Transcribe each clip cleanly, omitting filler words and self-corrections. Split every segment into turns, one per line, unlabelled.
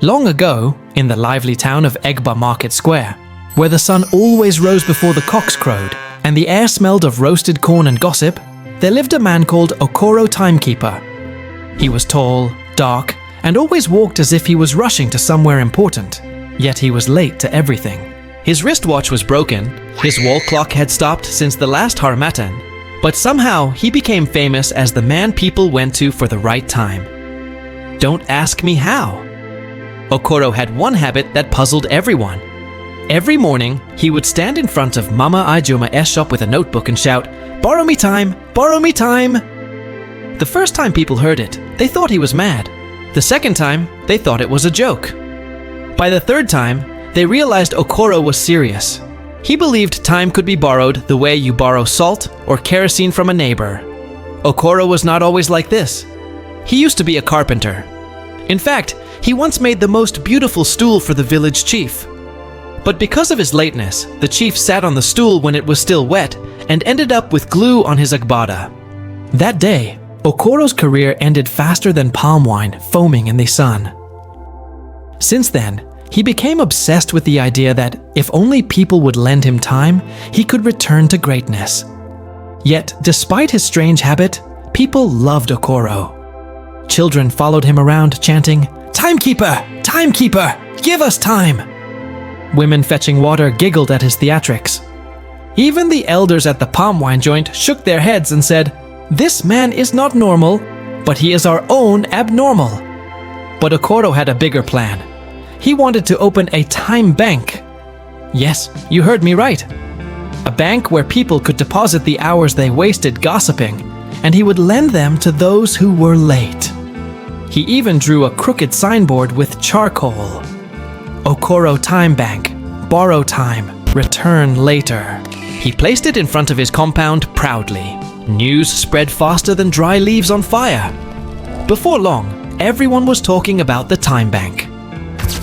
Long ago, in the lively town of Egba Market Square, where the sun always rose before the cocks crowed and the air smelled of roasted corn and gossip, there lived a man called Okoro Timekeeper. He was tall, dark, and always walked as if he was rushing to somewhere important, yet he was late to everything. His wristwatch was broken, his wall clock had stopped since the last Harmattan, but somehow he became famous as the man people went to for the right time. Don't ask me how. Okoro had one habit that puzzled everyone. Every morning, he would stand in front of Mama Ijoma's shop with a notebook and shout, "Borrow me time! Borrow me time!" The first time people heard it, they thought he was mad. The second time, they thought it was a joke. By the third time, they realized Okoro was serious. He believed time could be borrowed the way you borrow salt or kerosene from a neighbor. Okoro was not always like this. He used to be a carpenter. In fact, he once made the most beautiful stool for the village chief. But because of his lateness, the chief sat on the stool when it was still wet and ended up with glue on his agbada. That day, Okoro's career ended faster than palm wine foaming in the sun. Since then, he became obsessed with the idea that if only people would lend him time, he could return to greatness. Yet, despite his strange habit, people loved Okoro. Children followed him around chanting, "Timekeeper! Timekeeper! Give us time!" Women fetching water giggled at his theatrics. Even the elders at the palm wine joint shook their heads and said, "This man is not normal, but he is our own abnormal." But Okoro had a bigger plan. He wanted to open a time bank. Yes, you heard me right. A bank where people could deposit the hours they wasted gossiping, and he would lend them to those who were late. He even drew a crooked signboard with charcoal. Okoro Time Bank, borrow time, return later. He placed it in front of his compound proudly. News spread faster than dry leaves on fire. Before long, everyone was talking about the time bank.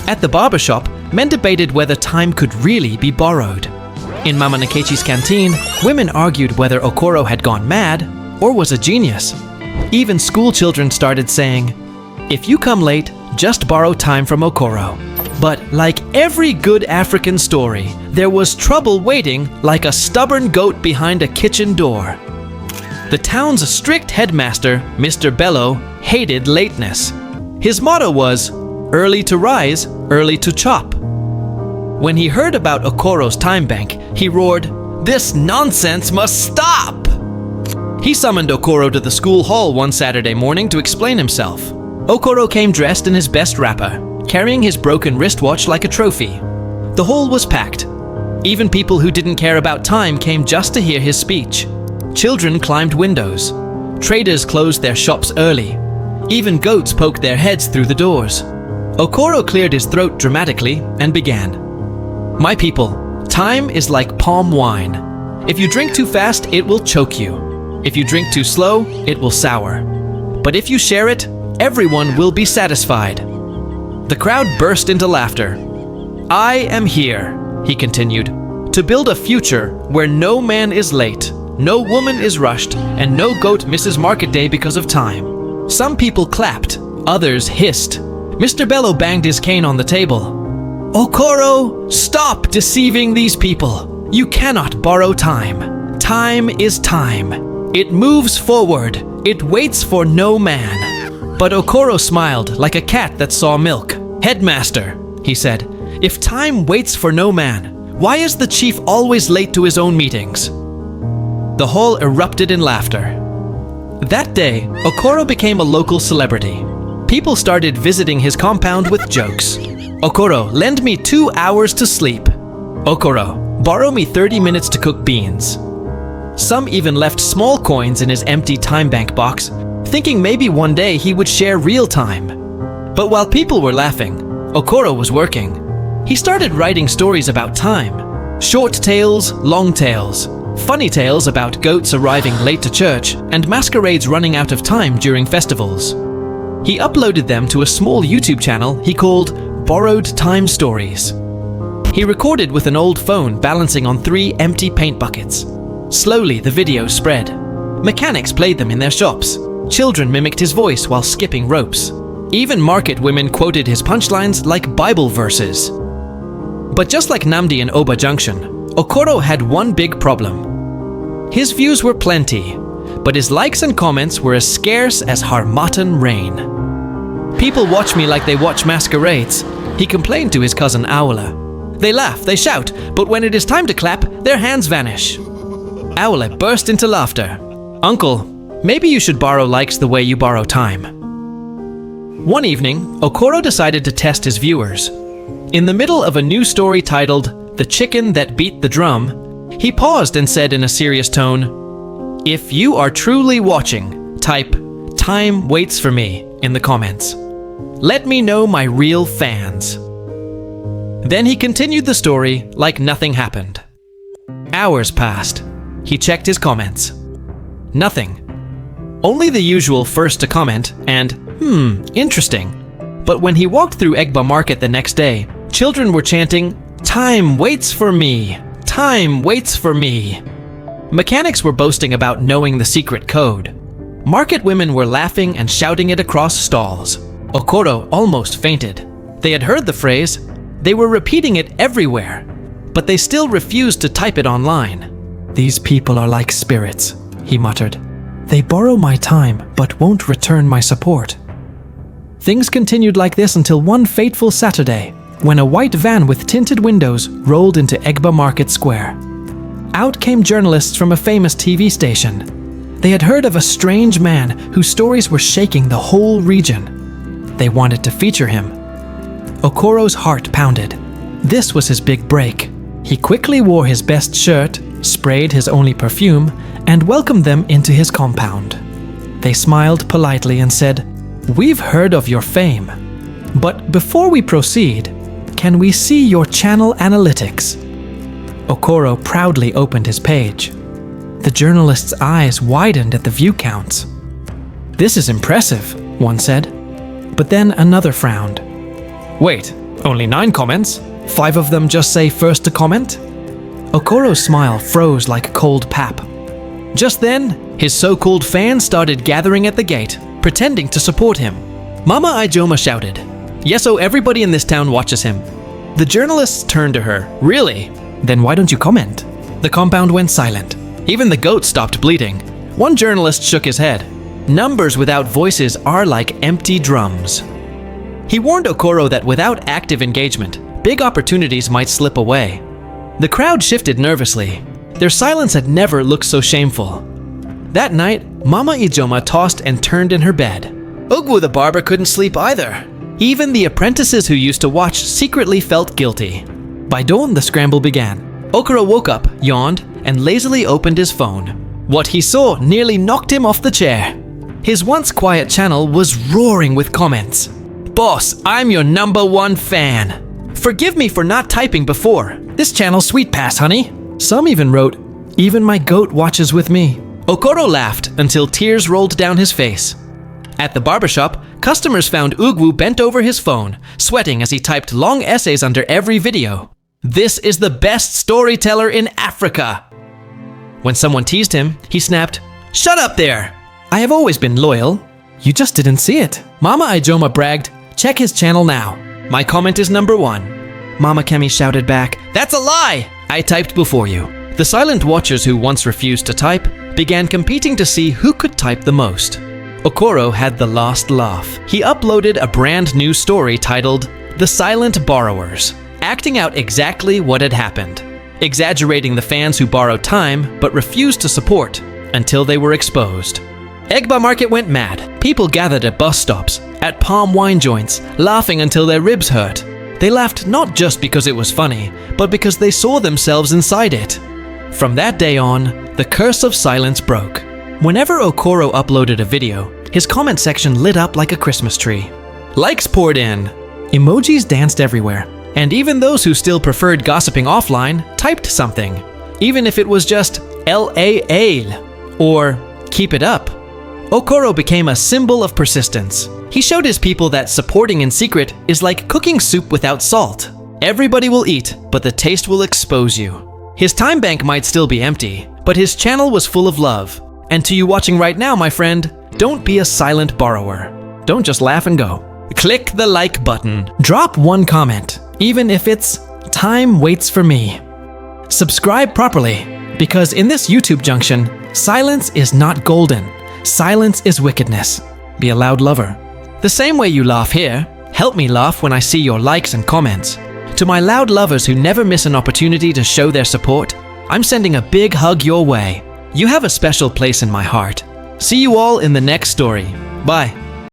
At the barbershop, men debated whether time could really be borrowed. In Mama Nkechi's canteen, women argued whether Okoro had gone mad or was a genius. Even school children started saying, "If you come late, just borrow time from Okoro." But like every good African story, there was trouble waiting like a stubborn goat behind a kitchen door. The town's strict headmaster, Mr. Bello, hated lateness. His motto was, "Early to rise, early to chop." When he heard about Okoro's time bank, he roared, "This nonsense must stop!" He summoned Okoro to the school hall one Saturday morning to explain himself. Okoro came dressed in his best wrapper, carrying his broken wristwatch like a trophy. The hall was packed. Even people who didn't care about time came just to hear his speech. Children climbed windows. Traders closed their shops early. Even goats poked their heads through the doors. Okoro cleared his throat dramatically and began. "My people, time is like palm wine. If you drink too fast, it will choke you. If you drink too slow, it will sour. But if you share it, everyone will be satisfied." The crowd burst into laughter. "I am here," he continued, "to build a future where no man is late, no woman is rushed, and no goat misses market day because of time." Some people clapped, others hissed. Mr. Bello banged his cane on the table. "Okoro, stop deceiving these people. You cannot borrow time. Time is time. It moves forward. It waits for no man." But Okoro smiled like a cat that saw milk. "Headmaster," he said, "if time waits for no man, why is the chief always late to his own meetings?" The hall erupted in laughter. That day, Okoro became a local celebrity. People started visiting his compound with jokes. "Okoro, lend me 2 hours to sleep." "Okoro, borrow me 30 minutes to cook beans." Some even left small coins in his empty time bank box, thinking maybe one day he would share real time. But while people were laughing, Okoro was working. He started writing stories about time. Short tales, long tales, funny tales about goats arriving late to church and masquerades running out of time during festivals. He uploaded them to a small YouTube channel he called Borrowed Time Stories. He recorded with an old phone balancing on 3 empty paint buckets. Slowly the videos spread. Mechanics played them in their shops. Children mimicked his voice while skipping ropes. Even market women quoted his punchlines like Bible verses. But just like Namdi in Oba Junction, Okoro had one big problem. His views were plenty, but his likes and comments were as scarce as Harmattan rain. People watch me like they watch masquerades, he complained to his cousin Aula. They laugh, they shout, but when it is time to clap, their hands vanish. Aula burst into laughter. Uncle, maybe you should borrow likes the way you borrow time. One evening, Okoro decided to test his viewers. In the middle of a new story titled The Chicken That Beat the Drum, he paused and said in a serious tone, "If you are truly watching, type 'Time waits for me' in the comments. Let me know my real fans." Then he continued the story like nothing happened. Hours passed. He checked his comments. Nothing. Only the usual first to comment and, interesting. But when he walked through Egba Market the next day, children were chanting, "Time waits for me! Time waits for me!" Mechanics were boasting about knowing the secret code. Market women were laughing and shouting it across stalls. Okoro almost fainted. They had heard the phrase. They were repeating it everywhere, but they still refused to type it online. "These people are like spirits," he muttered. "They borrow my time, but won't return my support." Things continued like this until one fateful Saturday, when a white van with tinted windows rolled into Egba Market Square. Out came journalists from a famous TV station. They had heard of a strange man whose stories were shaking the whole region. They wanted to feature him. Okoro's heart pounded. This was his big break. He quickly wore his best shirt, sprayed his only perfume, and welcomed them into his compound. They smiled politely and said, "We've heard of your fame. But before we proceed, can we see your channel analytics?" Okoro proudly opened his page. The journalist's eyes widened at the view counts. "This is impressive," one said. But then another frowned. "Wait, only 9 comments? 5 of them just say first to comment?" Okoro's smile froze like cold pap. Just then, his so-called fans started gathering at the gate, pretending to support him. Mama Ijoma shouted, "Yes, everybody in this town watches him." The journalists turned to her. "Really? Then why don't you comment?" The compound went silent. Even the goat stopped bleating. One journalist shook his head. Numbers without voices are like empty drums. He warned Okoro that without active engagement, big opportunities might slip away. The crowd shifted nervously. Their silence had never looked so shameful. That night, Mama Ijoma tossed and turned in her bed. Ugwu the barber couldn't sleep either. Even the apprentices who used to watch secretly felt guilty. By dawn, the scramble began. Okoro woke up, yawned, and lazily opened his phone. What he saw nearly knocked him off the chair. His once quiet channel was roaring with comments. "Boss, I'm your #1 fan. Forgive me for not typing before. This channel's sweet pass, honey." Some even wrote, "Even my goat watches with me." Okoro laughed until tears rolled down his face. At the barbershop, customers found Ugwu bent over his phone, sweating as he typed long essays under every video. "This is the best storyteller in Africa." When someone teased him, he snapped, "Shut up there! I have always been loyal. You just didn't see it." Mama Ijoma bragged, "Check his channel now. My comment is #1. Mama Kemi shouted back, "That's a lie! I typed before you." The silent watchers who once refused to type began competing to see who could type the most. Okoro had the last laugh. He uploaded a brand new story titled The Silent Borrowers, acting out exactly what had happened, exaggerating the fans who borrowed time but refused to support until they were exposed. Egba Market went mad. People gathered at bus stops, at palm wine joints, laughing until their ribs hurt. They laughed not just because it was funny, but because they saw themselves inside it. From that day on, the curse of silence broke. Whenever Okoro uploaded a video, his comment section lit up like a Christmas tree. Likes poured in. Emojis danced everywhere. And even those who still preferred gossiping offline typed something, even if it was just LAL or keep it up. Okoro became a symbol of persistence. He showed his people that supporting in secret is like cooking soup without salt. Everybody will eat, but the taste will expose you. His time bank might still be empty, but his channel was full of love. And to you watching right now, my friend, don't be a silent borrower. Don't just laugh and go. Click the like button. Drop one comment, even if it's "time waits for me." Subscribe properly, because in this YouTube junction, silence is not golden. Silence is wickedness. Be a loud lover. The same way you laugh here, help me laugh when I see your likes and comments. To my loud lovers who never miss an opportunity to show their support, I'm sending a big hug your way. You have a special place in my heart. See you all in the next story. Bye.